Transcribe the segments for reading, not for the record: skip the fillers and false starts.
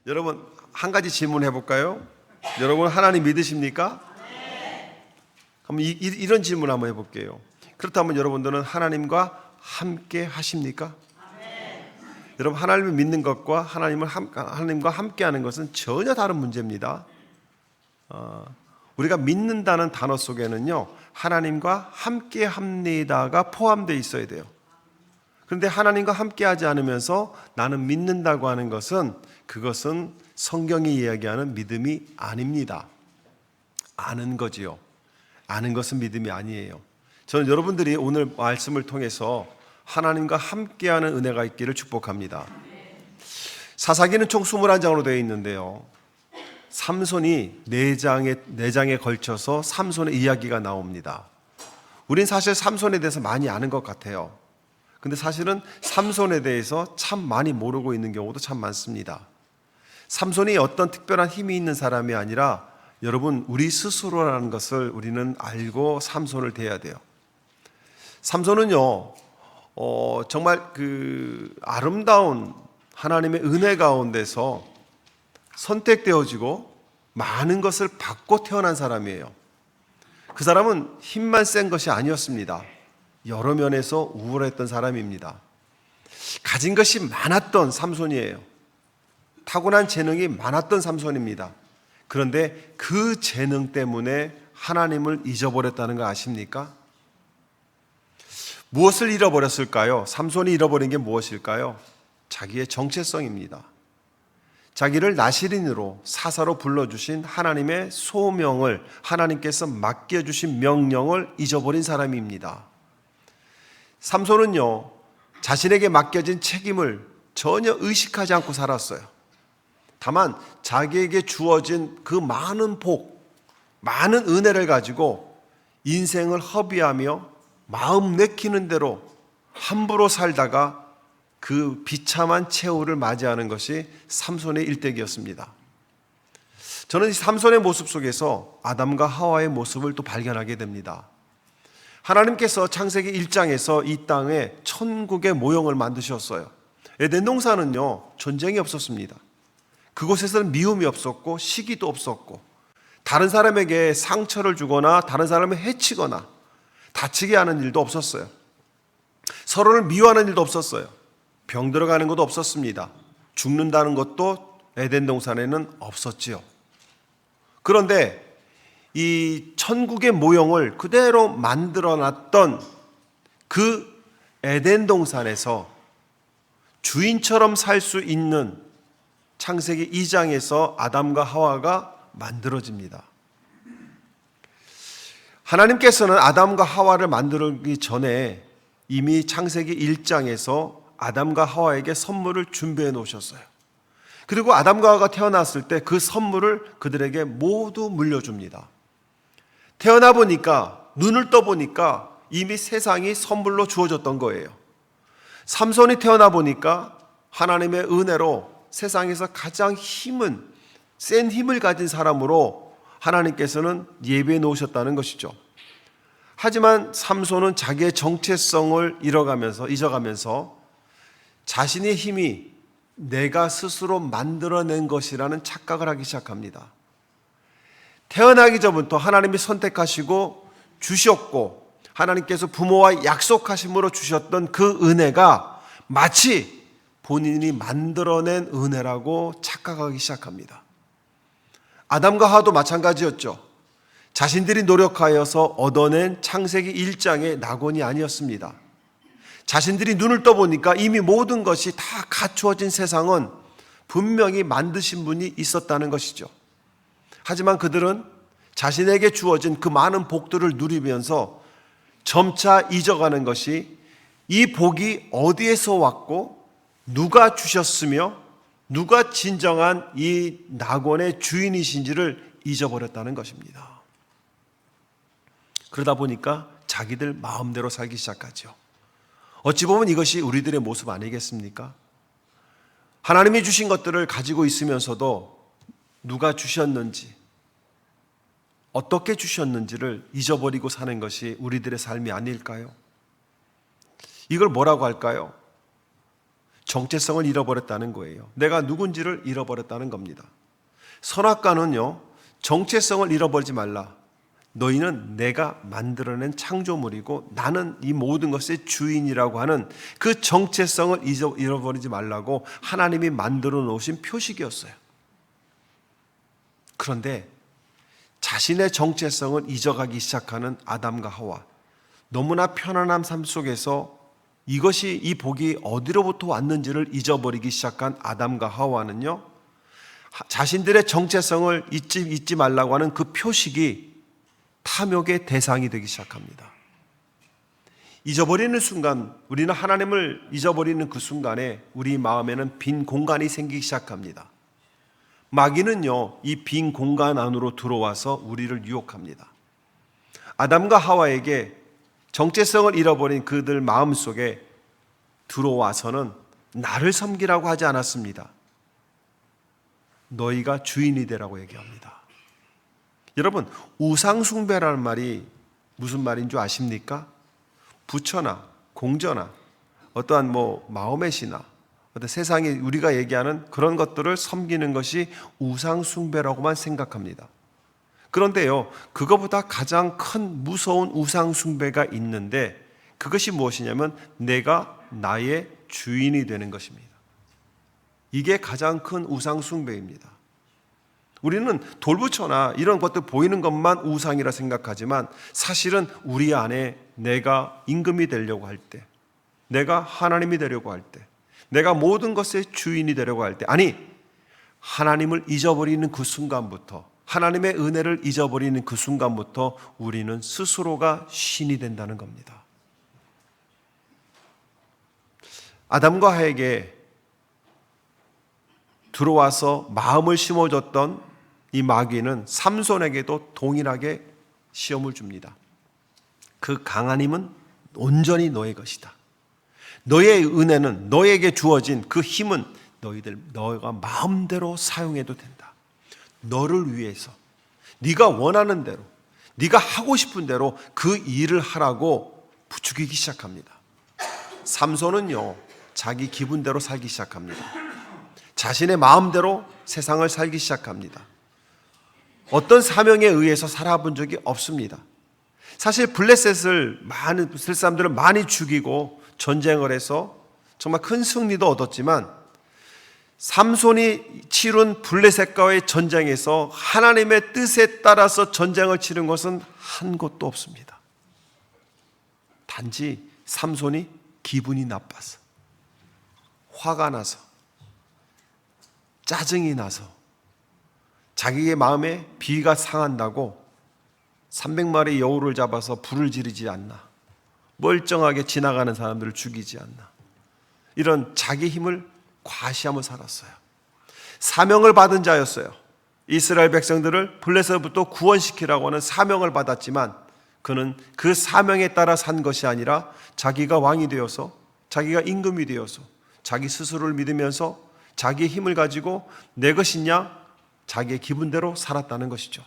여러분, 한 가지 질문해 볼까요? 여러분, 하나님 믿으십니까? 그럼 이런 질문 한번 해볼게요. 그렇다면 여러분들은 하나님과 함께 하십니까? 여러분, 하나님을 믿는 것과 하나님과 함께하는 것은 전혀 다른 문제입니다. 우리가 믿는다는 단어 속에는요, 하나님과 함께합니다가 포함되어 있어야 돼요. 그런데 하나님과 함께하지 않으면서 나는 믿는다고 하는 것은, 그것은 성경이 이야기하는 믿음이 아닙니다. 아는 거지요. 아는 것은 믿음이 아니에요. 저는 여러분들이 오늘 말씀을 통해서 하나님과 함께하는 은혜가 있기를 축복합니다. 사사기는 총 21장으로 되어 있는데요, 삼손이 4장에 걸쳐서 삼손의 이야기가 나옵니다. 우린 사실 삼손에 대해서 많이 아는 것 같아요. 근데 사실은 삼손에 대해서 참 많이 모르고 있는 경우도 참 많습니다. 삼손이 어떤 특별한 힘이 있는 사람이 아니라, 여러분, 우리 스스로라는 것을 우리는 알고 삼손을 대해야 돼요. 삼손은요, 정말 그 아름다운 하나님의 은혜 가운데서 선택되어지고 많은 것을 받고 태어난 사람이에요. 그 사람은 힘만 센 것이 아니었습니다. 여러 면에서 우월했던 사람입니다. 가진 것이 많았던 삼손이에요. 타고난 재능이 많았던 삼손입니다. 그런데 그 재능 때문에 하나님을 잊어버렸다는 거 아십니까? 무엇을 잃어버렸을까요? 삼손이 잃어버린 게 무엇일까요? 자기의 정체성입니다. 자기를 나시린으로, 사사로 불러주신 하나님의 소명을, 하나님께서 맡겨주신 명령을 잊어버린 사람입니다. 삼손은요, 자신에게 맡겨진 책임을 전혀 의식하지 않고 살았어요. 다만 자기에게 주어진 그 많은 복, 많은 은혜를 가지고 인생을 허비하며 마음 내키는 대로 함부로 살다가 그 비참한 최후를 맞이하는 것이 삼손의 일대기였습니다. 저는 이 삼손의 모습 속에서 아담과 하와의 모습을 또 발견하게 됩니다. 하나님께서 창세기 1장에서 이 땅에 천국의 모형을 만드셨어요. 에덴 동산은요, 전쟁이 없었습니다. 그곳에서는 미움이 없었고 시기도 없었고, 다른 사람에게 상처를 주거나 다른 사람을 해치거나 다치게 하는 일도 없었어요. 서로를 미워하는 일도 없었어요. 병 들어가는 것도 없었습니다. 죽는다는 것도 에덴 동산에는 없었지요. 그런데 이 천국의 모형을 그대로 만들어놨던 그 에덴 동산에서 주인처럼 살 수 있는 창세기 2장에서 아담과 하와가 만들어집니다. 하나님께서는 아담과 하와를 만들기 전에 이미 창세기 1장에서 아담과 하와에게 선물을 준비해 놓으셨어요. 그리고 아담과 하와가 태어났을 때 그 선물을 그들에게 모두 물려줍니다. 태어나 보니까, 눈을 떠 보니까 이미 세상이 선물로 주어졌던 거예요. 삼손이 태어나 보니까 하나님의 은혜로 세상에서 가장 센 힘을 가진 사람으로 하나님께서는 예비해 놓으셨다는 것이죠. 하지만 삼손은 자기의 정체성을 잊어가면서 자신의 힘이 내가 스스로 만들어낸 것이라는 착각을 하기 시작합니다. 태어나기 전부터 하나님이 선택하시고 주셨고, 하나님께서 부모와 약속하심으로 주셨던 그 은혜가 마치 본인이 만들어낸 은혜라고 착각하기 시작합니다. 아담과 하와도 마찬가지였죠. 자신들이 노력하여서 얻어낸 창세기 1장의 낙원이 아니었습니다. 자신들이 눈을 떠보니까 이미 모든 것이 다 갖추어진 세상은 분명히 만드신 분이 있었다는 것이죠. 하지만 그들은 자신에게 주어진 그 많은 복들을 누리면서 점차 잊어가는 것이, 이 복이 어디에서 왔고 누가 주셨으며 누가 진정한 이 낙원의 주인이신지를 잊어버렸다는 것입니다. 그러다 보니까 자기들 마음대로 살기 시작하죠. 어찌 보면 이것이 우리들의 모습 아니겠습니까? 하나님이 주신 것들을 가지고 있으면서도 누가 주셨는지, 어떻게 주셨는지를 잊어버리고 사는 것이 우리들의 삶이 아닐까요? 이걸 뭐라고 할까요? 정체성을 잃어버렸다는 거예요. 내가 누군지를 잃어버렸다는 겁니다. 선악과는요, 정체성을 잃어버리지 말라. 너희는 내가 만들어낸 창조물이고 나는 이 모든 것의 주인이라고 하는 그 정체성을 잃어버리지 말라고 하나님이 만들어 놓으신 표식이었어요. 그런데 자신의 정체성을 잊어가기 시작하는 아담과 하와, 너무나 편안한 삶 속에서 이것이 이 복이 어디로부터 왔는지를 잊어버리기 시작한 아담과 하와는요, 자신들의 정체성을 잊지 말라고 하는 그 표식이 탐욕의 대상이 되기 시작합니다. 잊어버리는 순간, 우리는 하나님을 잊어버리는 그 순간에 우리 마음에는 빈 공간이 생기기 시작합니다. 마귀는요, 이 빈 공간 안으로 들어와서 우리를 유혹합니다. 아담과 하와에게 정체성을 잃어버린 그들 마음속에 들어와서는 나를 섬기라고 하지 않았습니다. 너희가 주인이 되라고 얘기합니다. 여러분, 우상숭배라는 말이 무슨 말인 줄 아십니까? 부처나 공저나 어떠한 마음의 신나 어떤 세상에 우리가 얘기하는 그런 것들을 섬기는 것이 우상숭배라고만 생각합니다. 그런데요, 그것보다 가장 큰 무서운 우상숭배가 있는데 그것이 무엇이냐면 내가 나의 주인이 되는 것입니다. 이게 가장 큰 우상숭배입니다. 우리는 돌부처나 이런 것들 보이는 것만 우상이라 생각하지만 사실은 우리 안에 내가 임금이 되려고 할 때, 내가 하나님이 되려고 할 때, 내가 모든 것의 주인이 되려고 할 때, 아니 하나님을 잊어버리는 그 순간부터, 하나님의 은혜를 잊어버리는 그 순간부터 우리는 스스로가 신이 된다는 겁니다. 아담과 하에게 들어와서 마음을 심어줬던 이 마귀는 삼손에게도 동일하게 시험을 줍니다. 그 강한 힘은 온전히 너의 것이다. 너의 은혜는, 너에게 주어진 그 힘은 너가 마음대로 사용해도 된다. 너를 위해서 네가 원하는 대로, 네가 하고 싶은 대로 그 일을 하라고 부추기기 시작합니다. 삼손은요, 자기 기분대로 살기 시작합니다. 자신의 마음대로 세상을 살기 시작합니다. 어떤 사명에 의해서 살아본 적이 없습니다. 사실 블레셋을 사람들을 많이 죽이고 전쟁을 해서 정말 큰 승리도 얻었지만 삼손이 치룬 블레셋과의 전쟁에서 하나님의 뜻에 따라서 전쟁을 치른 것은 한 곳도 없습니다. 단지 삼손이 기분이 나빠서, 화가 나서, 짜증이 나서, 자기의 마음에 비가 상한다고 300마리 여우를 잡아서 불을 지르지 않나, 멀쩡하게 지나가는 사람들을 죽이지 않나, 이런 자기 힘을 과시하며 살았어요. 사명을 받은 자였어요. 이스라엘 백성들을 블레셋부터 구원시키라고 하는 사명을 받았지만 그는 그 사명에 따라 산 것이 아니라 자기가 왕이 되어서, 자기가 임금이 되어서 자기 스스로를 믿으면서 자기의 힘을 가지고 내 것이냐, 자기의 기분대로 살았다는 것이죠.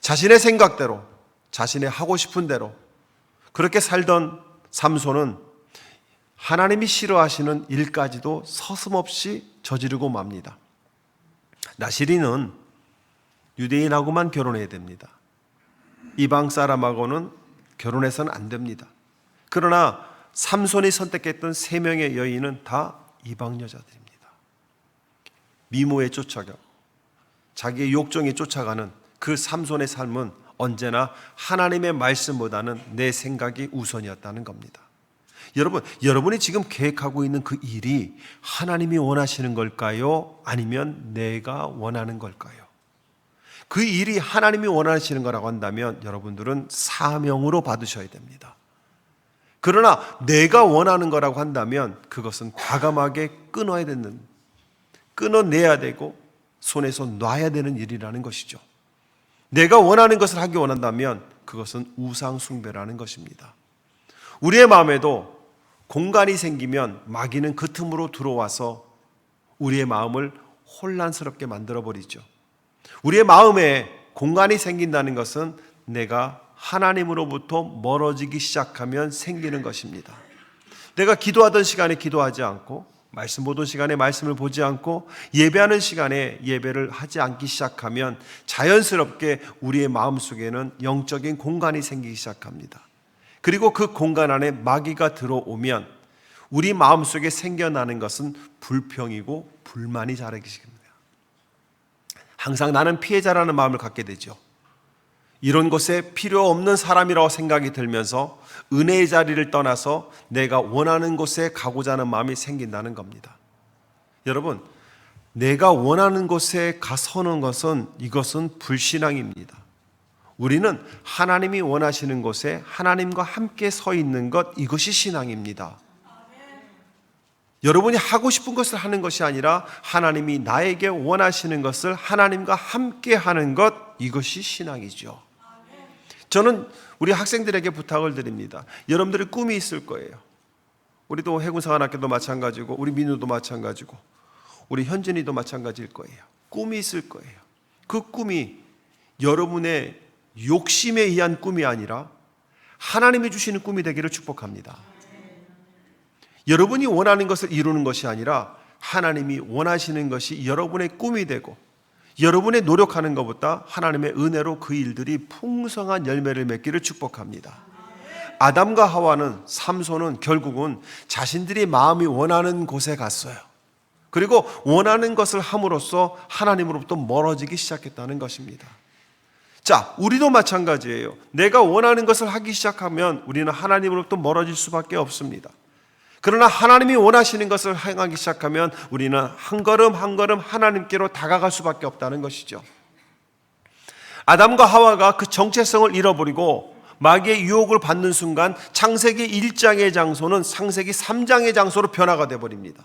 자신의 생각대로, 자신의 하고 싶은 대로 그렇게 살던 삼손은 하나님이 싫어하시는 일까지도 서슴없이 저지르고 맙니다. 나시린은 유대인하고만 결혼해야 됩니다. 이방 사람하고는 결혼해서는 안 됩니다. 그러나 삼손이 선택했던 3명의 여인은 다 이방 여자들입니다. 미모에 쫓아가, 자기의 욕정에 쫓아가는 그 삼손의 삶은 언제나 하나님의 말씀보다는 내 생각이 우선이었다는 겁니다. 여러분이 지금 계획하고 있는 그 일이 하나님이 원하시는 걸까요? 아니면 내가 원하는 걸까요? 그 일이 하나님이 원하시는 거라고 한다면 여러분들은 사명으로 받으셔야 됩니다. 그러나 내가 원하는 거라고 한다면 그것은 과감하게 끊어내야 되고 손에서 놔야 되는 일이라는 것이죠. 내가 원하는 것을 하기 원한다면 그것은 우상숭배라는 것입니다. 우리의 마음에도 공간이 생기면 마귀는 그 틈으로 들어와서 우리의 마음을 혼란스럽게 만들어버리죠. 우리의 마음에 공간이 생긴다는 것은 내가 하나님으로부터 멀어지기 시작하면 생기는 것입니다. 내가 기도하던 시간에 기도하지 않고, 말씀 보던 시간에 말씀을 보지 않고, 예배하는 시간에 예배를 하지 않기 시작하면 자연스럽게 우리의 마음속에는 영적인 공간이 생기기 시작합니다. 그리고 그 공간 안에 마귀가 들어오면 우리 마음속에 생겨나는 것은 불평이고 불만이 자라기 시작합니다. 항상 나는 피해자라는 마음을 갖게 되죠. 이런 곳에 필요 없는 사람이라고 생각이 들면서 은혜의 자리를 떠나서 내가 원하는 곳에 가고자 하는 마음이 생긴다는 겁니다. 여러분, 내가 원하는 곳에 가서는 것은 이것은 불신앙입니다. 우리는 하나님이 원하시는 곳에 하나님과 함께 서 있는 것, 이것이 신앙입니다. 여러분이 하고 싶은 것을 하는 것이 아니라 하나님이 나에게 원하시는 것을 하나님과 함께 하는 것, 이것이 신앙이죠. 저는 우리 학생들에게 부탁을 드립니다. 여러분들의 꿈이 있을 거예요. 우리도 해군사관학교도 마찬가지고, 우리 민우도 마찬가지고, 우리 현진이도 마찬가지일 거예요. 꿈이 있을 거예요. 그 꿈이 여러분의 욕심에 의한 꿈이 아니라 하나님이 주시는 꿈이 되기를 축복합니다. 여러분이 원하는 것을 이루는 것이 아니라 하나님이 원하시는 것이 여러분의 꿈이 되고, 여러분의 노력하는 것보다 하나님의 은혜로 그 일들이 풍성한 열매를 맺기를 축복합니다. 아담과 하와는, 삼손은 결국은 자신들이 마음이 원하는 곳에 갔어요. 그리고 원하는 것을 함으로써 하나님으로부터 멀어지기 시작했다는 것입니다. 자, 우리도 마찬가지예요. 내가 원하는 것을 하기 시작하면 우리는 하나님으로부터 멀어질 수밖에 없습니다. 그러나 하나님이 원하시는 것을 행하기 시작하면 우리는 한 걸음 한 걸음 하나님께로 다가갈 수밖에 없다는 것이죠. 아담과 하와가 그 정체성을 잃어버리고 마귀의 유혹을 받는 순간 창세기 1장의 장소는 창세기 3장의 장소로 변화가 되어버립니다.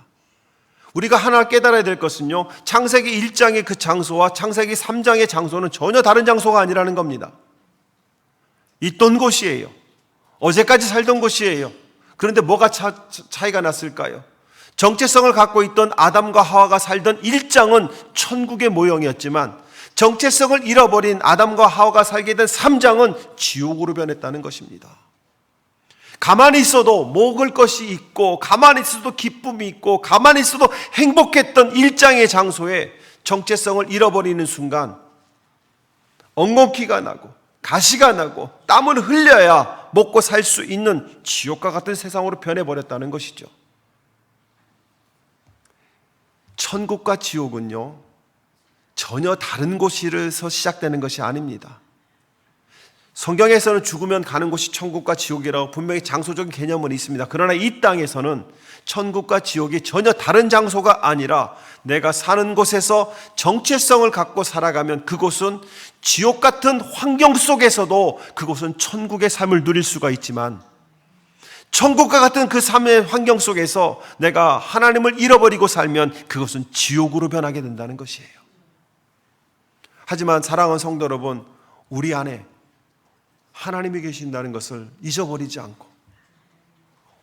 우리가 하나 깨달아야 될 것은요, 창세기 1장의 그 장소와 창세기 3장의 장소는 전혀 다른 장소가 아니라는 겁니다. 있던 곳이에요. 어제까지 살던 곳이에요. 그런데 뭐가 차이가 났을까요? 정체성을 갖고 있던 아담과 하와가 살던 1장은 천국의 모형이었지만 정체성을 잃어버린 아담과 하와가 살게 된 3장은 지옥으로 변했다는 것입니다. 가만히 있어도 먹을 것이 있고, 가만히 있어도 기쁨이 있고, 가만히 있어도 행복했던 1장의 장소에 정체성을 잃어버리는 순간 엉겅퀴가 나고 가시가 나고 땀을 흘려야 먹고 살 수 있는 지옥과 같은 세상으로 변해버렸다는 것이죠. 천국과 지옥은요, 전혀 다른 곳에서 시작되는 것이 아닙니다. 성경에서는 죽으면 가는 곳이 천국과 지옥이라고 분명히 장소적인 개념은 있습니다. 그러나 이 땅에서는 천국과 지옥이 전혀 다른 장소가 아니라 내가 사는 곳에서 정체성을 갖고 살아가면 그곳은 지옥 같은 환경 속에서도 그곳은 천국의 삶을 누릴 수가 있지만, 천국과 같은 그 삶의 환경 속에서 내가 하나님을 잃어버리고 살면 그것은 지옥으로 변하게 된다는 것이에요. 하지만 사랑하는 성도 여러분, 우리 안에 하나님이 계신다는 것을 잊어버리지 않고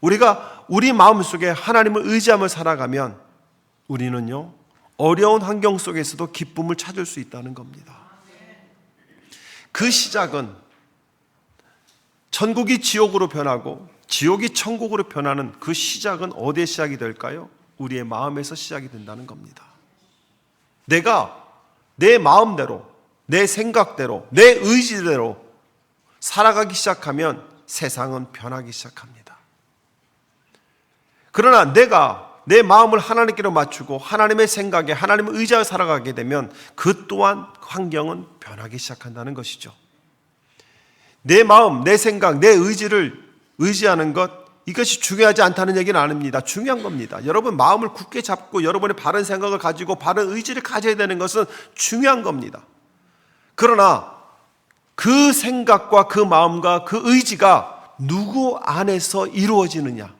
우리가 우리 마음속에 하나님을 의지하며 살아가면 우리는요, 어려운 환경 속에서도 기쁨을 찾을 수 있다는 겁니다. 그 시작은 천국이 지옥으로 변하고 지옥이 천국으로 변하는 그 시작은 어디에 시작이 될까요? 우리의 마음에서 시작이 된다는 겁니다. 내가 내 마음대로, 내 생각대로, 내 의지대로 살아가기 시작하면 세상은 변하기 시작합니다. 그러나 내가 내 마음을 하나님께로 맞추고 하나님의 생각에, 하나님을 의지하여 살아가게 되면 그 또한 환경은 변하기 시작한다는 것이죠. 내 마음, 내 생각, 내 의지를 의지하는 것, 이것이 중요하지 않다는 얘기는 아닙니다. 중요한 겁니다. 여러분 마음을 굳게 잡고 여러분의 바른 생각을 가지고 바른 의지를 가져야 되는 것은 중요한 겁니다. 그러나 그 생각과 그 마음과 그 의지가 누구 안에서 이루어지느냐,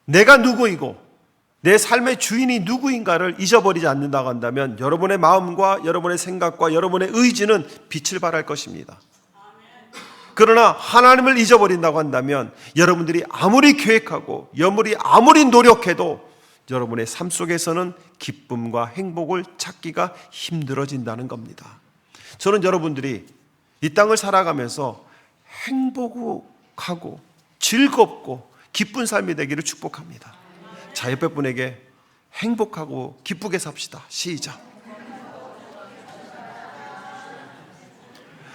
내가 누구이고 내 삶의 주인이 누구인가를 잊어버리지 않는다고 한다면 여러분의 마음과 여러분의 생각과 여러분의 의지는 빛을 발할 것입니다. 그러나 하나님을 잊어버린다고 한다면 여러분들이 아무리 계획하고 아무리 노력해도 여러분의 삶 속에서는 기쁨과 행복을 찾기가 힘들어진다는 겁니다. 저는 여러분들이 이 땅을 살아가면서 행복하고 즐겁고 기쁜 삶이 되기를 축복합니다. 자, 옆에 분에게 행복하고 기쁘게 삽시다. 시작.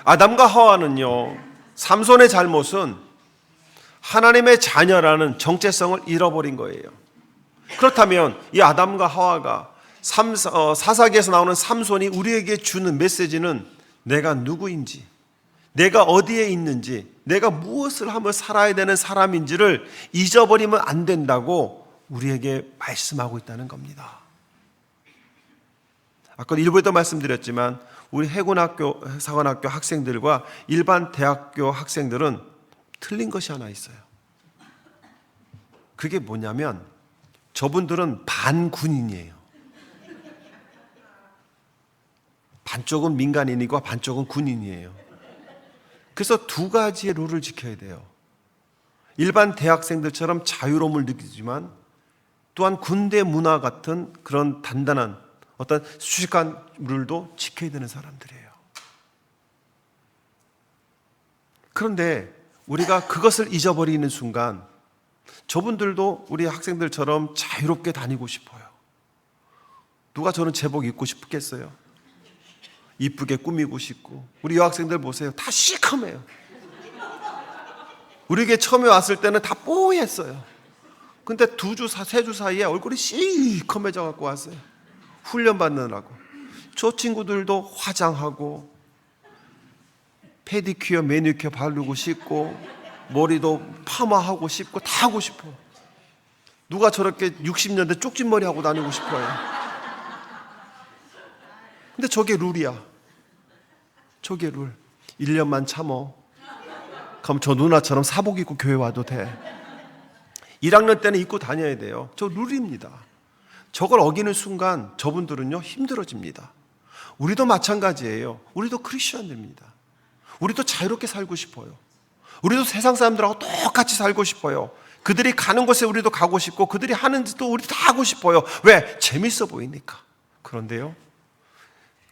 아담과 하와는요, 삼손의 잘못은 하나님의 자녀라는 정체성을 잃어버린 거예요. 그렇다면 이 아담과 하와가 사사기에서 나오는 삼손이 우리에게 주는 메시지는 내가 누구인지, 내가 어디에 있는지, 내가 무엇을 하며 살아야 되는 사람인지를 잊어버리면 안 된다고 우리에게 말씀하고 있다는 겁니다. 아까 일부에도 말씀드렸지만 우리 해군학교, 사관학교 학생들과 일반 대학교 학생들은 틀린 것이 하나 있어요. 그게 뭐냐면 저분들은 반군인이에요. 반쪽은 민간인이고 반쪽은 군인이에요. 그래서 두 가지의 룰을 지켜야 돼요. 일반 대학생들처럼 자유로움을 느끼지만 또한 군대 문화 같은 그런 단단한 어떤 수식한 룰도 지켜야 되는 사람들이에요. 그런데 우리가 그것을 잊어버리는 순간 저분들도 우리 학생들처럼 자유롭게 다니고 싶어요. 누가 저는 제복 입고 싶겠어요? 이쁘게 꾸미고 싶고. 우리 여학생들 보세요. 다 시커매요. 우리에게 처음에 왔을 때는 다 뽀했어요. 근데 2주, 3주 사이에 얼굴이 시커매져 갖고 왔어요. 훈련 받느라고. 저 친구들도 화장하고 페디큐어, 매니큐어 바르고 싶고 머리도 파마하고 싶고 다 하고 싶어. 누가 저렇게 60년대 쪽진머리 하고 다니고 싶어요. 근데 저게 룰이야. 저게 룰. 1년만 참어. 그럼 저 누나처럼 사복 입고 교회 와도 돼. 1학년 때는 입고 다녀야 돼요. 저 룰입니다. 저걸 어기는 순간 저분들은요 힘들어집니다. 우리도 마찬가지예요. 우리도 크리스천입니다. 우리도 자유롭게 살고 싶어요. 우리도 세상 사람들하고 똑같이 살고 싶어요. 그들이 가는 곳에 우리도 가고 싶고 그들이 하는 짓도 우리도 다 하고 싶어요. 왜? 재밌어 보이니까. 그런데요,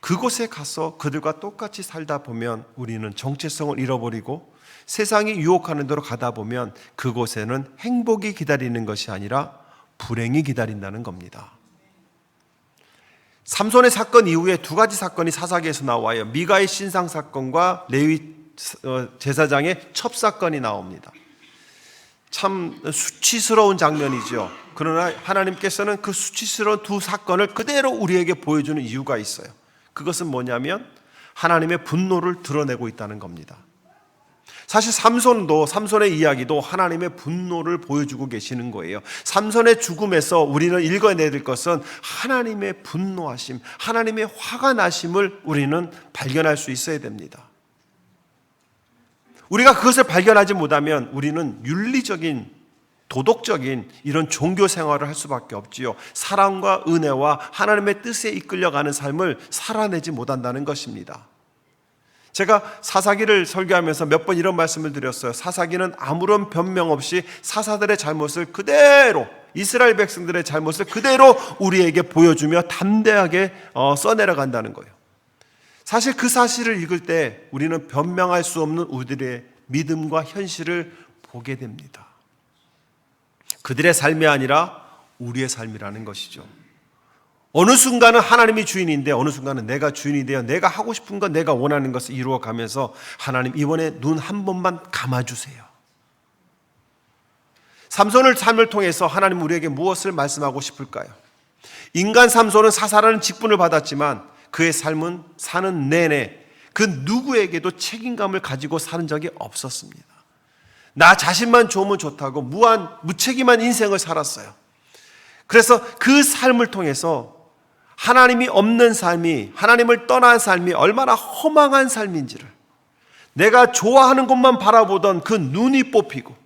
그곳에 가서 그들과 똑같이 살다 보면 우리는 정체성을 잃어버리고 세상이 유혹하는 대로 가다 보면 그곳에는 행복이 기다리는 것이 아니라 불행이 기다린다는 겁니다. 삼손의 사건 이후에 2가지 사건이 사사기에서 나와요. 미가의 신상 사건과 레위 제사장의 첩사건이 나옵니다. 참 수치스러운 장면이죠. 그러나 하나님께서는 그 수치스러운 2 사건을 그대로 우리에게 보여주는 이유가 있어요. 그것은 뭐냐면 하나님의 분노를 드러내고 있다는 겁니다. 사실 삼손의 이야기도 하나님의 분노를 보여주고 계시는 거예요. 삼손의 죽음에서 우리는 읽어내야 될 것은 하나님의 분노하심, 하나님의 화가 나심을 우리는 발견할 수 있어야 됩니다. 우리가 그것을 발견하지 못하면 우리는 윤리적인, 도덕적인 이런 종교 생활을 할 수밖에 없지요. 사랑과 은혜와 하나님의 뜻에 이끌려가는 삶을 살아내지 못한다는 것입니다. 제가 사사기를 설교하면서 몇 번 이런 말씀을 드렸어요. 사사기는 아무런 변명 없이 사사들의 잘못을 그대로, 이스라엘 백성들의 잘못을 그대로 우리에게 보여주며 담대하게 써내려간다는 거예요. 사실 그 사실을 읽을 때 우리는 변명할 수 없는 우리들의 믿음과 현실을 보게 됩니다. 그들의 삶이 아니라 우리의 삶이라는 것이죠. 어느 순간은 하나님이 주인인데 어느 순간은 내가 주인이 되어 내가 하고 싶은 것, 내가 원하는 것을 이루어가면서 하나님 이번에 눈 한 번만 감아주세요. 삼손의 삶을 통해서 하나님 우리에게 무엇을 말씀하고 싶을까요? 인간 삼손은 사사라는 직분을 받았지만 그의 삶은 사는 내내 그 누구에게도 책임감을 가지고 사는 적이 없었습니다. 나 자신만 좋으면 좋다고 무책임한 인생을 살았어요. 그래서 그 삶을 통해서 하나님이 없는 삶이, 하나님을 떠난 삶이 얼마나 허망한 삶인지를, 내가 좋아하는 것만 바라보던 그 눈이 뽑히고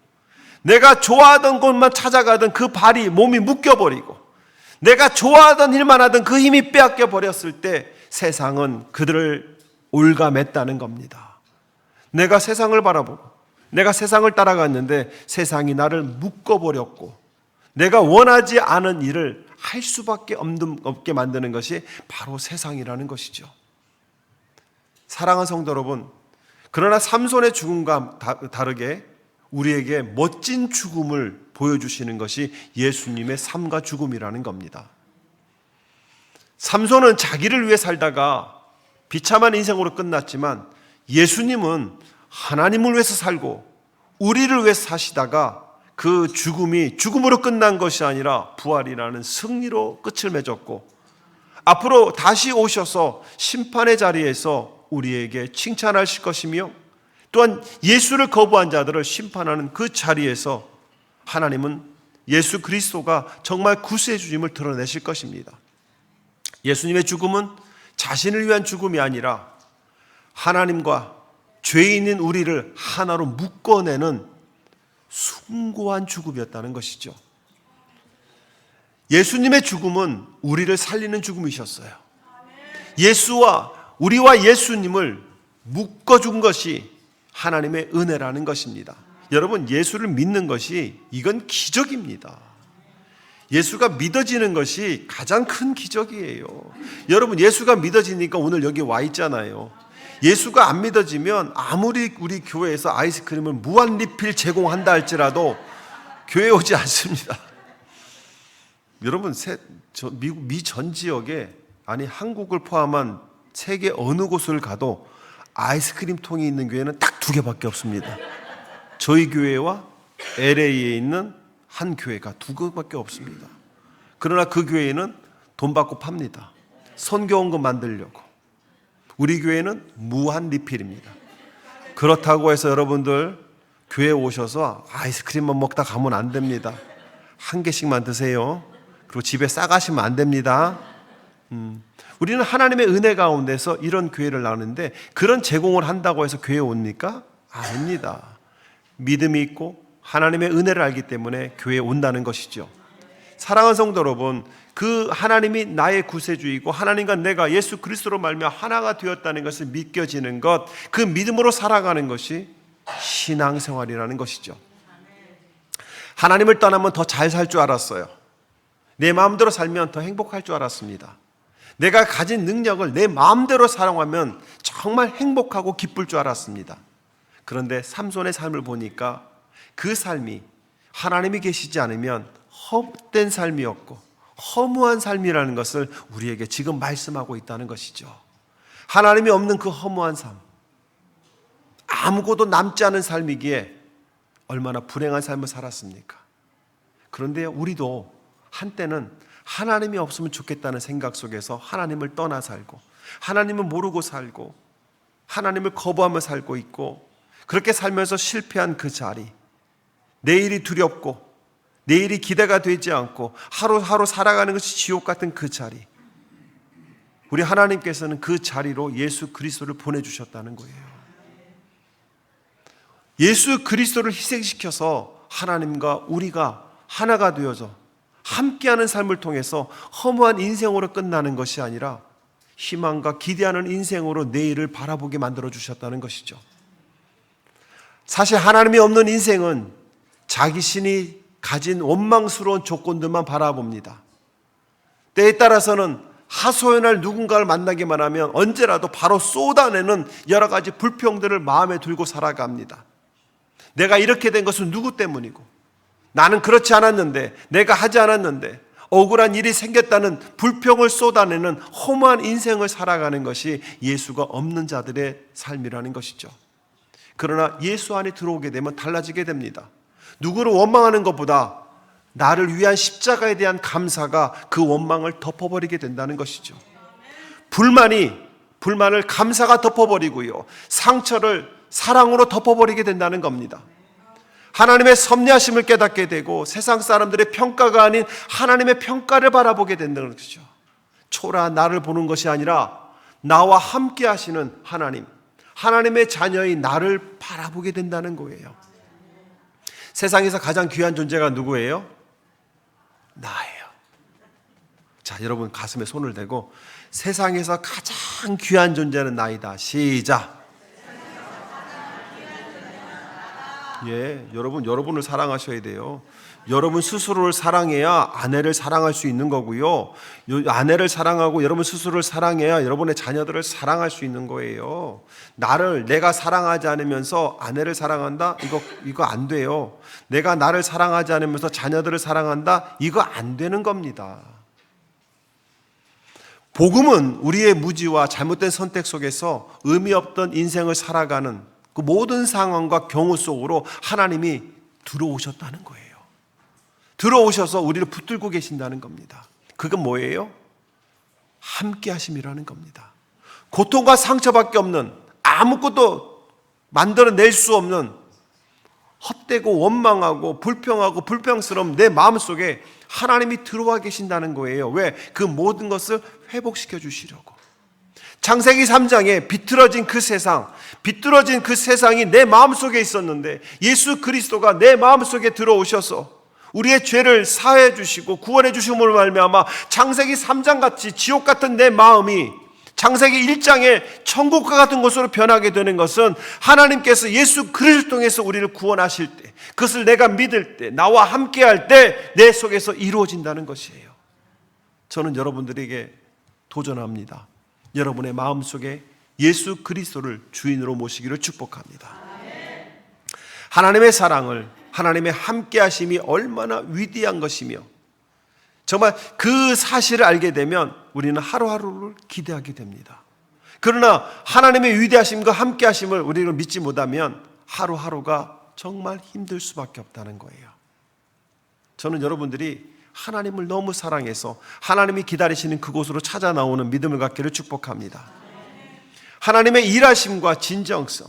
내가 좋아하던 곳만 찾아가던 그 발이, 몸이 묶여버리고 내가 좋아하던 일만 하던 그 힘이 빼앗겨 버렸을 때 세상은 그들을 올가맸다는 겁니다. 내가 세상을 바라보고 내가 세상을 따라갔는데 세상이 나를 묶어버렸고 내가 원하지 않은 일을 할 수밖에 없게 만드는 것이 바로 세상이라는 것이죠. 사랑하는 성도 여러분, 그러나 삼손의 죽음과 다르게 우리에게 멋진 죽음을 보여주시는 것이 예수님의 삶과 죽음이라는 겁니다. 삼손은 자기를 위해 살다가 비참한 인생으로 끝났지만 예수님은 하나님을 위해서 살고 우리를 위해서 사시다가 그 죽음이 죽음으로 끝난 것이 아니라 부활이라는 승리로 끝을 맺었고 앞으로 다시 오셔서 심판의 자리에서 우리에게 칭찬하실 것이며 또한 예수를 거부한 자들을 심판하는 그 자리에서 하나님은 예수 그리스도가 정말 구세주임을 드러내실 것입니다. 예수님의 죽음은 자신을 위한 죽음이 아니라 하나님과 죄인인 우리를 하나로 묶어내는 숭고한 죽음이었다는 것이죠. 예수님의 죽음은 우리를 살리는 죽음이셨어요. 우리와 예수님을 묶어준 것이 하나님의 은혜라는 것입니다. 여러분, 예수를 믿는 것이 이건 기적입니다. 예수가 믿어지는 것이 가장 큰 기적이에요. 여러분, 예수가 믿어지니까 오늘 여기 와 있잖아요. 예수가 안 믿어지면 아무리 우리 교회에서 아이스크림을 무한 리필 제공한다 할지라도 교회에 오지 않습니다. 여러분, 미국 미 전 지역에, 아니 한국을 포함한 세계 어느 곳을 가도 아이스크림 통이 있는 교회는 딱 2개밖에 없습니다. 저희 교회와 LA에 있는 한 교회가 2개밖에 없습니다. 그러나 그 교회는 돈 받고 팝니다. 선교원금 만들려고. 우리 교회는 무한 리필입니다. 그렇다고 해서 여러분들 교회에 오셔서 아이스크림만 먹다 가면 안 됩니다. 1개씩만 드세요. 그리고 집에 싸가시면 안 됩니다. 우리는 하나님의 은혜 가운데서 이런 교회를 나누는데 그런 제공을 한다고 해서 교회에 옵니까? 아닙니다. 믿음이 있고 하나님의 은혜를 알기 때문에 교회에 온다는 것이죠. 사랑하는 성도 여러분, 그 하나님이 나의 구세주이고 하나님과 내가 예수 그리스도로 말미암아 하나가 되었다는 것을 믿겨지는 것, 그 믿음으로 살아가는 것이 신앙생활이라는 것이죠. 하나님을 떠나면 더 잘 살 줄 알았어요. 내 마음대로 살면 더 행복할 줄 알았습니다. 내가 가진 능력을 내 마음대로 사용하면 정말 행복하고 기쁠 줄 알았습니다. 그런데 삼손의 삶을 보니까 그 삶이 하나님이 계시지 않으면 헛된 삶이었고 허무한 삶이라는 것을 우리에게 지금 말씀하고 있다는 것이죠. 하나님이 없는 그 허무한 삶, 아무것도 남지 않은 삶이기에 얼마나 불행한 삶을 살았습니까? 그런데 우리도 한때는 하나님이 없으면 좋겠다는 생각 속에서 하나님을 떠나 살고 하나님을 모르고 살고 하나님을 거부하며 살고 있고, 그렇게 살면서 실패한 그 자리, 내일이 두렵고 내일이 기대가 되지 않고 하루하루 살아가는 것이 지옥 같은 그 자리, 우리 하나님께서는 그 자리로 예수 그리스도를 보내주셨다는 거예요. 예수 그리스도를 희생시켜서 하나님과 우리가 하나가 되어서 함께하는 삶을 통해서 허무한 인생으로 끝나는 것이 아니라 희망과 기대하는 인생으로 내일을 바라보게 만들어 주셨다는 것이죠. 사실 하나님이 없는 인생은 자기 신이 가진 원망스러운 조건들만 바라봅니다. 때에 따라서는 하소연할 누군가를 만나기만 하면 언제라도 바로 쏟아내는 여러 가지 불평들을 마음에 들고 살아갑니다. 내가 이렇게 된 것은 누구 때문이고, 나는 그렇지 않았는데, 내가 하지 않았는데, 억울한 일이 생겼다는 불평을 쏟아내는 허무한 인생을 살아가는 것이 예수가 없는 자들의 삶이라는 것이죠. 그러나 예수 안에 들어오게 되면 달라지게 됩니다. 누구를 원망하는 것보다 나를 위한 십자가에 대한 감사가 그 원망을 덮어버리게 된다는 것이죠. 불만을 감사가 덮어버리고요, 상처를 사랑으로 덮어버리게 된다는 겁니다. 하나님의 섭리하심을 깨닫게 되고 세상 사람들의 평가가 아닌 하나님의 평가를 바라보게 된다는 것이죠. 초라한 나를 보는 것이 아니라 나와 함께 하시는 하나님, 하나님의 자녀인 나를 바라보게 된다는 거예요. 세상에서 가장 귀한 존재가 누구예요? 나예요. 자, 여러분 가슴에 손을 대고 세상에서 가장 귀한 존재는 나이다. 시작. 예, 여러분을 사랑하셔야 돼요. 여러분 스스로를 사랑해야 아내를 사랑할 수 있는 거고요. 아내를 사랑하고 여러분 스스로를 사랑해야 여러분의 자녀들을 사랑할 수 있는 거예요. 내가 사랑하지 않으면서 아내를 사랑한다? 이거 안 돼요. 내가 나를 사랑하지 않으면서 자녀들을 사랑한다? 이거 안 되는 겁니다. 복음은 우리의 무지와 잘못된 선택 속에서 의미 없던 인생을 살아가는 그 모든 상황과 경우 속으로 하나님이 들어오셨다는 거예요. 들어오셔서 우리를 붙들고 계신다는 겁니다. 그건 뭐예요? 함께 하심이라는 겁니다. 고통과 상처밖에 없는, 아무것도 만들어낼 수 없는 헛되고 원망하고 불평하고 불평스러운 내 마음속에 하나님이 들어와 계신다는 거예요. 왜? 그 모든 것을 회복시켜 주시려고. 창세기 3장에 비틀어진 그 세상이 내 마음속에 있었는데 예수 그리스도가 내 마음속에 들어오셔서 우리의 죄를 사해 주시고 구원해 주심으로 말미암아 창세기 3장 같이 지옥 같은 내 마음이 창세기 1장의 천국과 같은 곳으로 변하게 되는 것은 하나님께서 예수 그리스도를 통해서 우리를 구원하실 때, 그것을 내가 믿을 때, 나와 함께 할 때 내 속에서 이루어진다는 것이에요. 저는 여러분들에게 도전합니다. 여러분의 마음속에 예수 그리스도를 주인으로 모시기를 축복합니다. 하나님의 사랑을, 하나님의 함께 하심이 얼마나 위대한 것이며 정말 그 사실을 알게 되면 우리는 하루하루를 기대하게 됩니다. 그러나 하나님의 위대하심과 함께 하심을 우리는 믿지 못하면 하루하루가 정말 힘들 수밖에 없다는 거예요. 저는 여러분들이 하나님을 너무 사랑해서 하나님이 기다리시는 그곳으로 찾아 나오는 믿음을 갖기를 축복합니다. 하나님의 일하심과 진정성,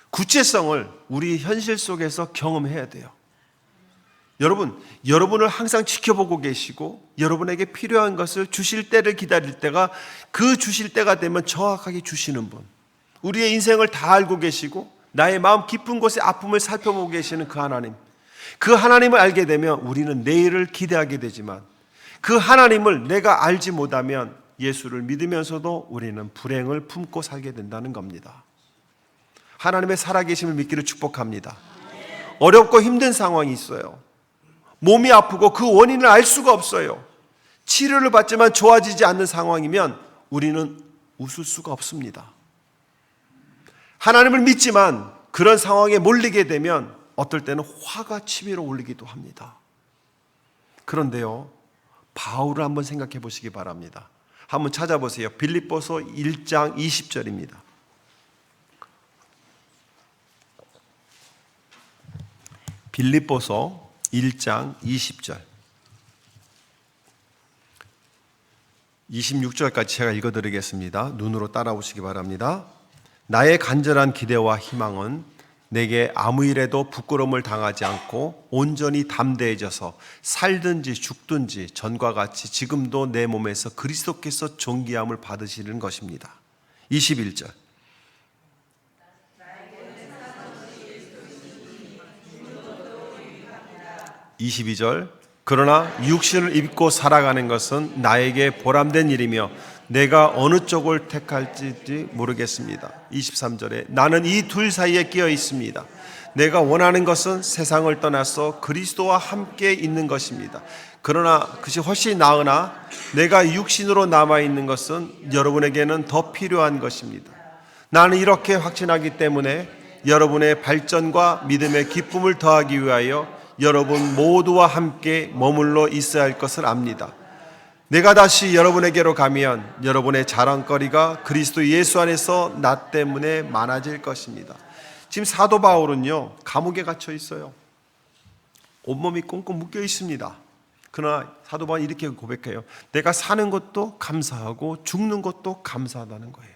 구체성을 우리 현실 속에서 경험해야 돼요. 여러분을 항상 지켜보고 계시고 여러분에게 필요한 것을 주실 때를 기다릴 때가, 그 주실 때가 되면 정확하게 주시는 분, 우리의 인생을 다 알고 계시고 나의 마음 깊은 곳의 아픔을 살펴보고 계시는 그 하나님, 그 하나님을 알게 되면 우리는 내일을 기대하게 되지만 그 하나님을 내가 알지 못하면 예수를 믿으면서도 우리는 불행을 품고 살게 된다는 겁니다. 하나님의 살아계심을 믿기를 축복합니다. 어렵고 힘든 상황이 있어요. 몸이 아프고 그 원인을 알 수가 없어요. 치료를 받지만 좋아지지 않는 상황이면 우리는 웃을 수가 없습니다. 하나님을 믿지만 그런 상황에 몰리게 되면 어떨 때는 화가 치밀어 올리기도 합니다. 그런데요, 바울을 한번 생각해 보시기 바랍니다. 한번 찾아보세요. 빌립보서 1장 20절입니다. 빌립보서 1장 20절 26절까지 제가 읽어드리겠습니다. 눈으로 따라오시기 바랍니다. 나의 간절한 기대와 희망은 내게 아무 일에도 부끄러움을 당하지 않고 온전히 담대해져서 살든지 죽든지 전과 같이 지금도 내 몸에서 그리스도께서 존귀함을 받으시는 것입니다. 21절 22절 그러나 육신을 입고 살아가는 것은 나에게 보람된 일이며 내가 어느 쪽을 택할지 모르겠습니다. 23절에 나는 이 둘 사이에 끼어 있습니다. 내가 원하는 것은 세상을 떠나서 그리스도와 함께 있는 것입니다. 그러나 그것이 훨씬 나으나 내가 육신으로 남아있는 것은 여러분에게는 더 필요한 것입니다. 나는 이렇게 확신하기 때문에 여러분의 발전과 믿음의 기쁨을 더하기 위하여 여러분 모두와 함께 머물러 있어야 할 것을 압니다. 내가 다시 여러분에게로 가면 여러분의 자랑거리가 그리스도 예수 안에서 나 때문에 많아질 것입니다. 지금 사도 바울은요, 감옥에 갇혀 있어요. 온몸이 꽁꽁 묶여 있습니다. 그러나 사도 바울은 이렇게 고백해요. 내가 사는 것도 감사하고 죽는 것도 감사하다는 거예요.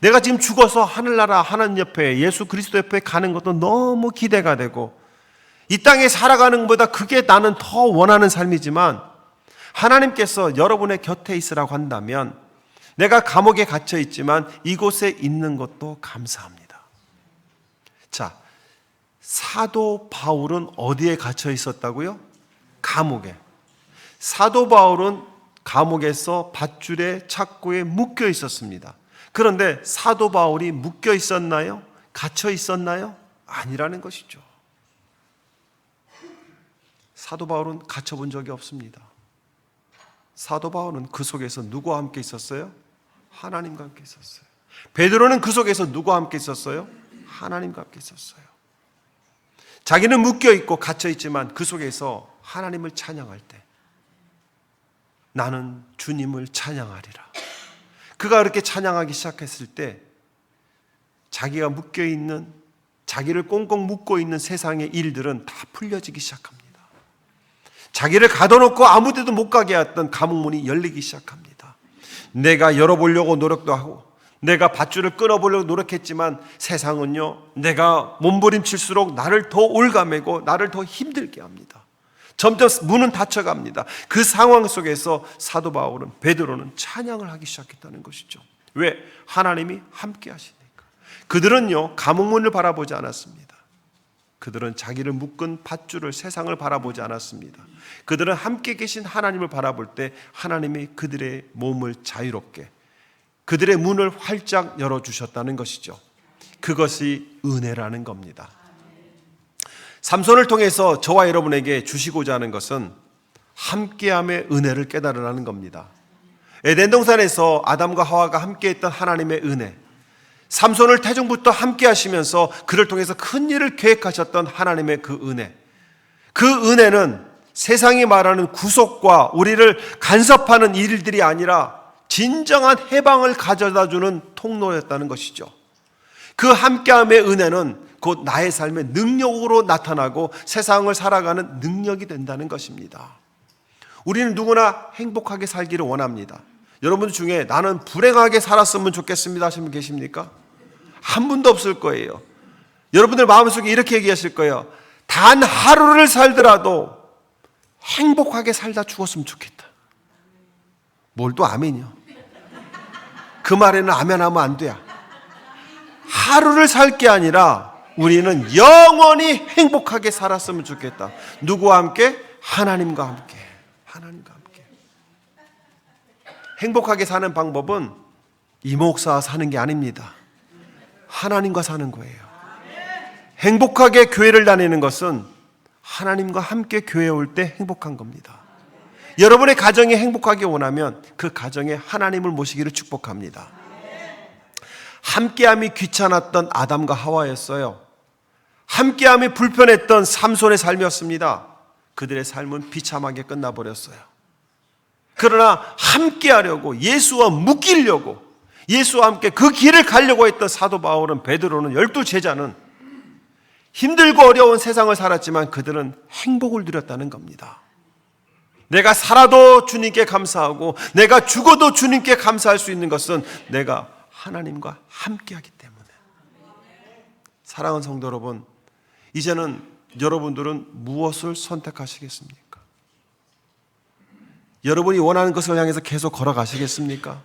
내가 지금 죽어서 하늘나라 하나님 옆에 예수 그리스도 옆에 가는 것도 너무 기대가 되고 이 땅에 살아가는 것보다 그게 나는 더 원하는 삶이지만 하나님께서 여러분의 곁에 있으라고 한다면 내가 감옥에 갇혀 있지만 이곳에 있는 것도 감사합니다. 자, 사도 바울은 어디에 갇혀 있었다고요? 감옥에. 사도 바울은 감옥에서 밧줄에 착고에 묶여 있었습니다. 그런데 사도 바울이 묶여 있었나요? 갇혀 있었나요? 아니라는 것이죠. 사도 바울은 갇혀본 적이 없습니다. 사도 바울은 그 속에서 누구와 함께 있었어요? 하나님과 함께 있었어요. 베드로는 그 속에서 누구와 함께 있었어요? 하나님과 함께 있었어요. 자기는 묶여있고 갇혀있지만 그 속에서 하나님을 찬양할 때 나는 주님을 찬양하리라. 그가 그렇게 찬양하기 시작했을 때 자기가 묶여있는, 자기를 꽁꽁 묶고 있는 세상의 일들은 다 풀려지기 시작합니다. 자기를 가둬놓고 아무 데도 못 가게 했던 감옥문이 열리기 시작합니다. 내가 열어보려고 노력도 하고 내가 밧줄을 끊어보려고 노력했지만 세상은요, 내가 몸부림칠수록 나를 더 올가매고 나를 더 힘들게 합니다. 점점 문은 닫혀갑니다. 그 상황 속에서 사도 바울은, 베드로는 찬양을 하기 시작했다는 것이죠. 왜? 하나님이 함께 하시니까. 그들은요, 감옥문을 바라보지 않았습니다. 그들은 자기를 묶은 밧줄을, 세상을 바라보지 않았습니다. 그들은 함께 계신 하나님을 바라볼 때 하나님이 그들의 몸을 자유롭게, 그들의 문을 활짝 열어주셨다는 것이죠. 그것이 은혜라는 겁니다. 삼손을 통해서 저와 여러분에게 주시고자 하는 것은 함께함의 은혜를 깨달으라는 겁니다. 에덴 동산에서 아담과 하와가 함께했던 하나님의 은혜, 삼손을 태중부터 함께 하시면서 그를 통해서 큰 일을 계획하셨던 하나님의 그 은혜, 그 은혜는 세상이 말하는 구속과 우리를 간섭하는 일들이 아니라 진정한 해방을 가져다주는 통로였다는 것이죠. 그 함께함의 은혜는 곧 나의 삶의 능력으로 나타나고 세상을 살아가는 능력이 된다는 것입니다. 우리는 누구나 행복하게 살기를 원합니다. 여러분 중에 나는 불행하게 살았으면 좋겠습니다 하시는 분 계십니까? 한 분도 없을 거예요. 여러분들 마음속에 이렇게 얘기하실 거예요. 단 하루를 살더라도 행복하게 살다 죽었으면 좋겠다. 뭘 또 아멘이요. 그 말에는 아멘 하면 안 돼요. 하루를 살 게 아니라 우리는 영원히 행복하게 살았으면 좋겠다. 누구와 함께? 하나님과 함께. 하나님과 함께. 행복하게 사는 방법은 이목사 사는 게 아닙니다. 하나님과 사는 거예요. 행복하게 교회를 다니는 것은 하나님과 함께 교회에 올 때 행복한 겁니다. 여러분의 가정이 행복하게 원하면 그 가정에 하나님을 모시기를 축복합니다. 함께함이 귀찮았던 아담과 하와였어요. 함께함이 불편했던 삼손의 삶이었습니다. 그들의 삶은 비참하게 끝나버렸어요. 그러나 함께하려고, 예수와 묶이려고, 예수와 함께 그 길을 가려고 했던 사도 바울은, 베드로는, 12제자는 힘들고 어려운 세상을 살았지만 그들은 행복을 누렸다는 겁니다. 내가 살아도 주님께 감사하고 내가 죽어도 주님께 감사할 수 있는 것은 내가 하나님과 함께하기 때문에. 사랑하는 성도 여러분, 이제는 여러분들은 무엇을 선택하시겠습니까? 여러분이 원하는 것을 향해서 계속 걸어가시겠습니까?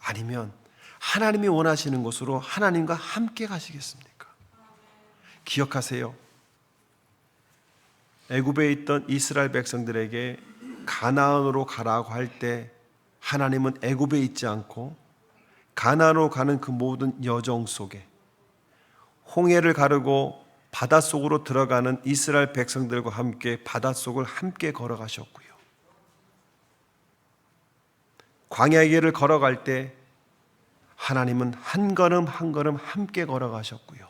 아니면 하나님이 원하시는 곳으로 하나님과 함께 가시겠습니까? 기억하세요. 애굽에 있던 이스라엘 백성들에게 가나안으로 가라고 할 때 하나님은 애굽에 있지 않고 가나안으로 가는 그 모든 여정 속에 홍해를 가르고 바닷속으로 들어가는 이스라엘 백성들과 함께 바닷속을 함께 걸어가셨고요. 광야의 길을 걸어갈 때 하나님은 한 걸음 한 걸음 함께 걸어가셨고요.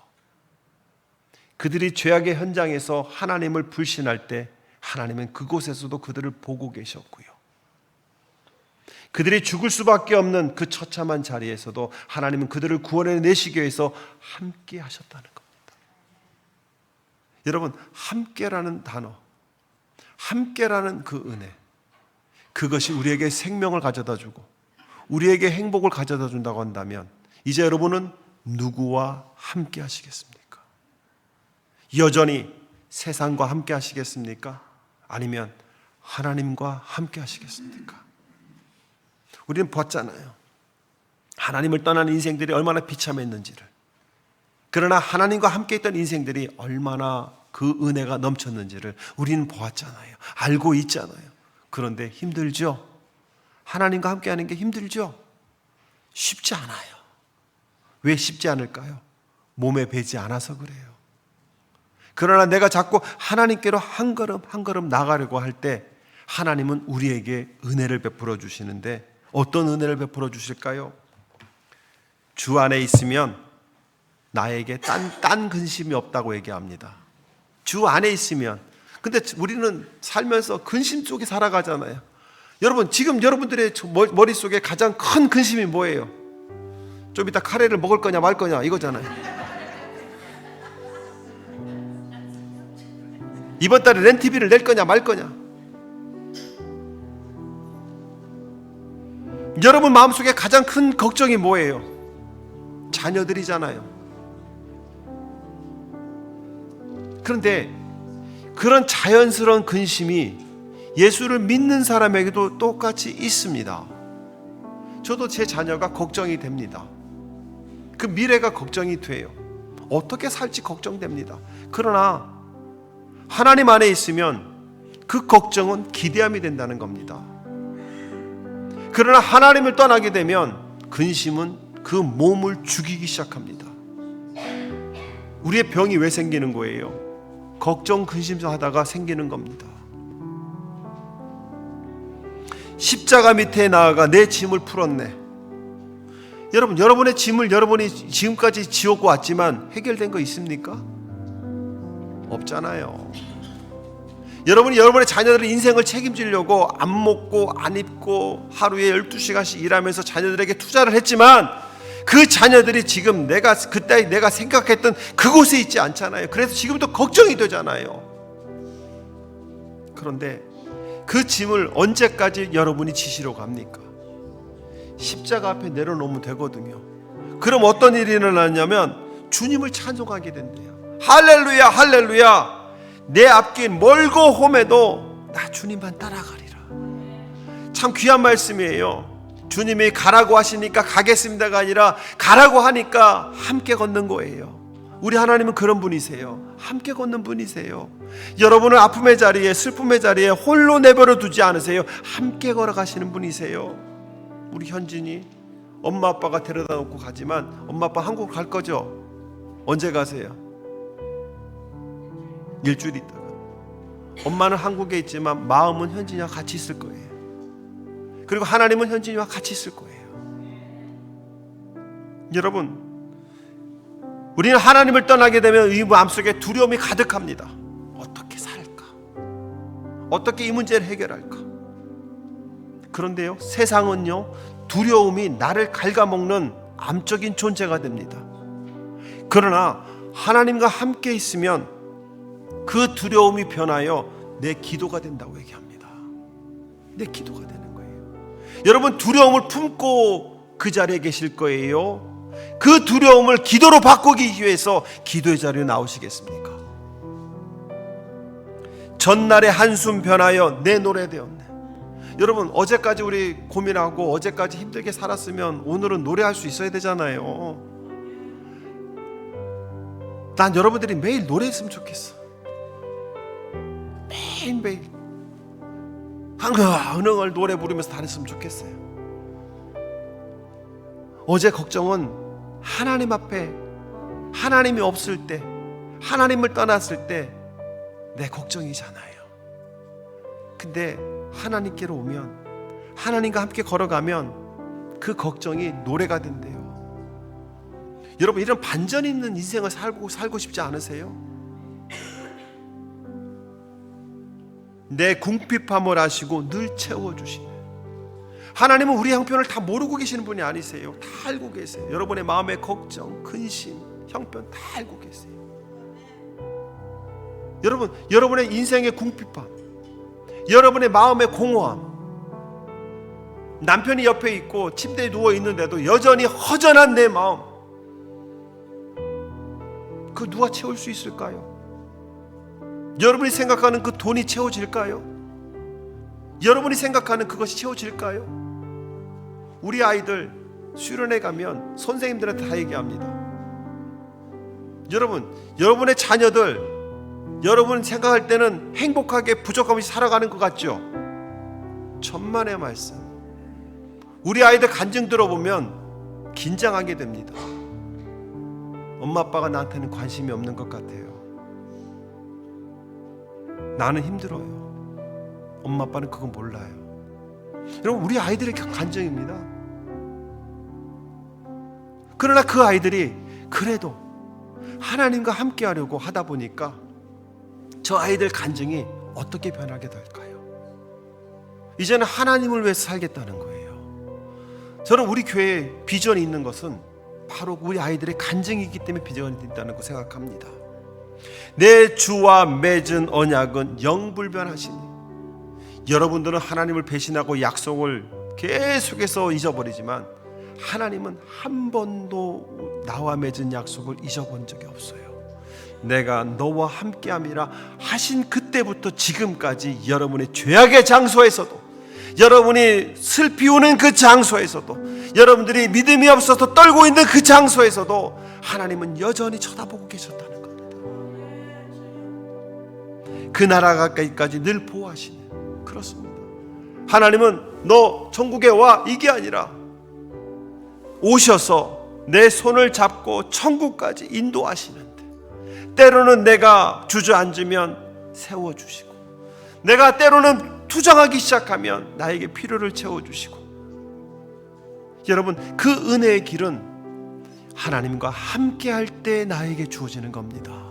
그들이 죄악의 현장에서 하나님을 불신할 때 하나님은 그곳에서도 그들을 보고 계셨고요. 그들이 죽을 수밖에 없는 그 처참한 자리에서도 하나님은 그들을 구원해내시기 위해서 함께 하셨다는 겁니다. 여러분, 함께라는 단어, 함께라는 그 은혜, 그것이 우리에게 생명을 가져다 주고 우리에게 행복을 가져다 준다고 한다면 이제 여러분은 누구와 함께 하시겠습니까? 여전히 세상과 함께 하시겠습니까? 아니면 하나님과 함께 하시겠습니까? 우리는 봤잖아요. 하나님을 떠난 인생들이 얼마나 비참했는지를. 그러나 하나님과 함께 있던 인생들이 얼마나 그 은혜가 넘쳤는지를 우리는 보았잖아요. 알고 있잖아요. 그런데 힘들죠? 하나님과 함께 하는 게 힘들죠? 쉽지 않아요. 왜 쉽지 않을까요? 몸에 배지 않아서 그래요. 그러나 내가 자꾸 하나님께로 한 걸음 한 걸음 나가려고 할 때 하나님은 우리에게 은혜를 베풀어 주시는데 어떤 은혜를 베풀어 주실까요? 주 안에 있으면 나에게 딴 근심이 없다고 얘기합니다. 주 안에 있으면. 근데 우리는 살면서 근심 속에 살아가잖아요. 여러분, 지금 여러분들의 머릿속에 가장 큰 근심이 뭐예요? 좀 이따 카레를 먹을 거냐 말 거냐 이거잖아요. 이번 달에 렌트비를 낼 거냐 말 거냐. 여러분 마음속에 가장 큰 걱정이 뭐예요? 자녀들이잖아요. 그런데 그런 자연스러운 근심이 예수를 믿는 사람에게도 똑같이 있습니다. 저도 제 자녀가 걱정이 됩니다. 그 미래가 걱정이 돼요. 어떻게 살지 걱정됩니다. 그러나 하나님 안에 있으면 그 걱정은 기대함이 된다는 겁니다. 그러나 하나님을 떠나게 되면 근심은 그 몸을 죽이기 시작합니다. 우리의 병이 왜 생기는 거예요? 걱정, 근심 하다가 생기는 겁니다. 십자가 밑에 나아가 내 짐을 풀었네. 여러분, 여러분의 짐을 여러분이 지금까지 지었고 왔지만 해결된 거 있습니까? 없잖아요. 여러분이 여러분의 자녀들의 인생을 책임지려고 안 먹고 안 입고 하루에 12시간씩 일하면서 자녀들에게 투자를 했지만 그 자녀들이 지금 그때 내가 생각했던 그곳에 있지 않잖아요. 그래서 지금도 걱정이 되잖아요. 그런데 그 짐을 언제까지 여러분이 지시러 갑니까? 십자가 앞에 내려놓으면 되거든요. 그럼 어떤 일이 일어나냐면 주님을 찬송하게 된대요. 할렐루야 할렐루야, 내 앞길 멀고 험해도 나 주님만 따라가리라. 참 귀한 말씀이에요. 주님이 가라고 하시니까 가겠습니다가 아니라 가라고 하니까 함께 걷는 거예요. 우리 하나님은 그런 분이세요. 함께 걷는 분이세요. 여러분을 아픔의 자리에, 슬픔의 자리에 홀로 내버려 두지 않으세요. 함께 걸어가시는 분이세요. 우리 현진이 엄마 아빠가 데려다 놓고 가지만 엄마 아빠 한국 갈 거죠? 언제 가세요? 일주일 있다가. 엄마는 한국에 있지만 마음은 현진이와 같이 있을 거예요. 그리고 하나님은 현진이와 같이 있을 거예요. 여러분, 우리는 하나님을 떠나게 되면 이 마음속에 두려움이 가득합니다. 어떻게 살까? 어떻게 이 문제를 해결할까? 그런데요, 세상은요, 두려움이 나를 갉아먹는 암적인 존재가 됩니다. 그러나 하나님과 함께 있으면 그 두려움이 변하여 내 기도가 된다고 얘기합니다. 내 기도가 되는 거예요. 여러분, 두려움을 품고 그 자리에 계실 거예요? 그 두려움을 기도로 바꾸기 위해서 기도의 자리에 나오시겠습니까? 전날의 한숨 변하여 내 노래 되었네. 여러분, 어제까지 우리 고민하고 어제까지 힘들게 살았으면 오늘은 노래할 수 있어야 되잖아요. 난 여러분들이 매일 노래했으면 좋겠어. 매일매일 흥얼 노래 부르면서 다녔으면 좋겠어요. 어제 걱정은 하나님 앞에, 하나님이 없을 때, 하나님을 떠났을 때 내 걱정이잖아요. 근데 하나님께로 오면, 하나님과 함께 걸어가면 그 걱정이 노래가 된대요. 여러분, 이런 반전 있는 인생을 살고 싶지 않으세요? 내 궁핍함을 아시고 늘 채워주시네. 하나님은 우리 형편을 다 모르고 계시는 분이 아니세요. 다 알고 계세요. 여러분의 마음의 걱정, 근심, 형편 다 알고 계세요. 여러분, 여러분의 인생의 궁핍함, 여러분의 마음의 공허함, 남편이 옆에 있고 침대에 누워 있는데도 여전히 허전한 내 마음, 그 누가 채울 수 있을까요? 여러분이 생각하는 그 돈이 채워질까요? 여러분이 생각하는 그것이 채워질까요? 우리 아이들 수련회 가면 선생님들한테 다 얘기합니다. 여러분, 여러분의 자녀들, 여러분 생각할 때는 행복하게 부족함 없이 살아가는 것 같죠? 천만의 말씀. 우리 아이들 간증 들어보면 긴장하게 됩니다. 엄마 아빠가 나한테는 관심이 없는 것 같아요. 나는 힘들어요. 엄마 아빠는 그거 몰라요. 여러분, 우리 아이들의 간증입니다. 그러나 그 아이들이 그래도 하나님과 함께 하려고 하다 보니까 저 아이들 간증이 어떻게 변하게 될까요? 이제는 하나님을 위해서 살겠다는 거예요. 저는 우리 교회에 비전이 있는 것은 바로 우리 아이들의 간증이기 때문에 비전이 있다는 거 생각합니다. 내 주와 맺은 언약은 영불변하시니, 여러분들은 하나님을 배신하고 약속을 계속해서 잊어버리지만 하나님은 한 번도 나와 맺은 약속을 잊어본 적이 없어요. 내가 너와 함께함이라 하신 그때부터 지금까지 여러분의 죄악의 장소에서도, 여러분이 슬피 우는 그 장소에서도, 여러분들이 믿음이 없어서 떨고 있는 그 장소에서도 하나님은 여전히 쳐다보고 계셨다는 겁니다. 그 나라 가까이까지 늘 보호하시는, 그렇습니다. 하나님은 너 천국에 와, 이게 아니라 오셔서 내 손을 잡고 천국까지 인도하시는데, 때로는 내가 주저앉으면 세워주시고, 내가 때로는 투정하기 시작하면 나에게 필요를 채워주시고, 여러분, 그 은혜의 길은 하나님과 함께 할 때 나에게 주어지는 겁니다.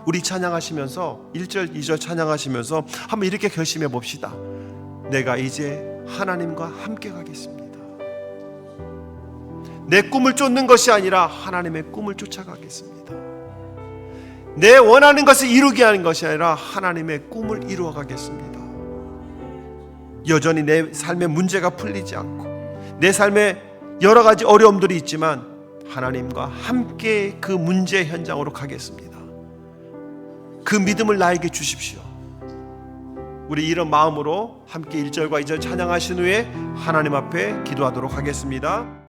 우리 찬양하시면서 1절 2절 찬양하시면서 한번 이렇게 결심해 봅시다. 내가 이제 하나님과 함께 가겠습니다. 내 꿈을 쫓는 것이 아니라 하나님의 꿈을 쫓아가겠습니다. 내 원하는 것을 이루게 하는 것이 아니라 하나님의 꿈을 이루어 가겠습니다. 여전히 내 삶의 문제가 풀리지 않고 내 삶에 여러 가지 어려움들이 있지만 하나님과 함께 그 문제 현장으로 가겠습니다. 그 믿음을 나에게 주십시오. 우리 이런 마음으로 함께 1절과 2절 찬양하신 후에 하나님 앞에 기도하도록 하겠습니다.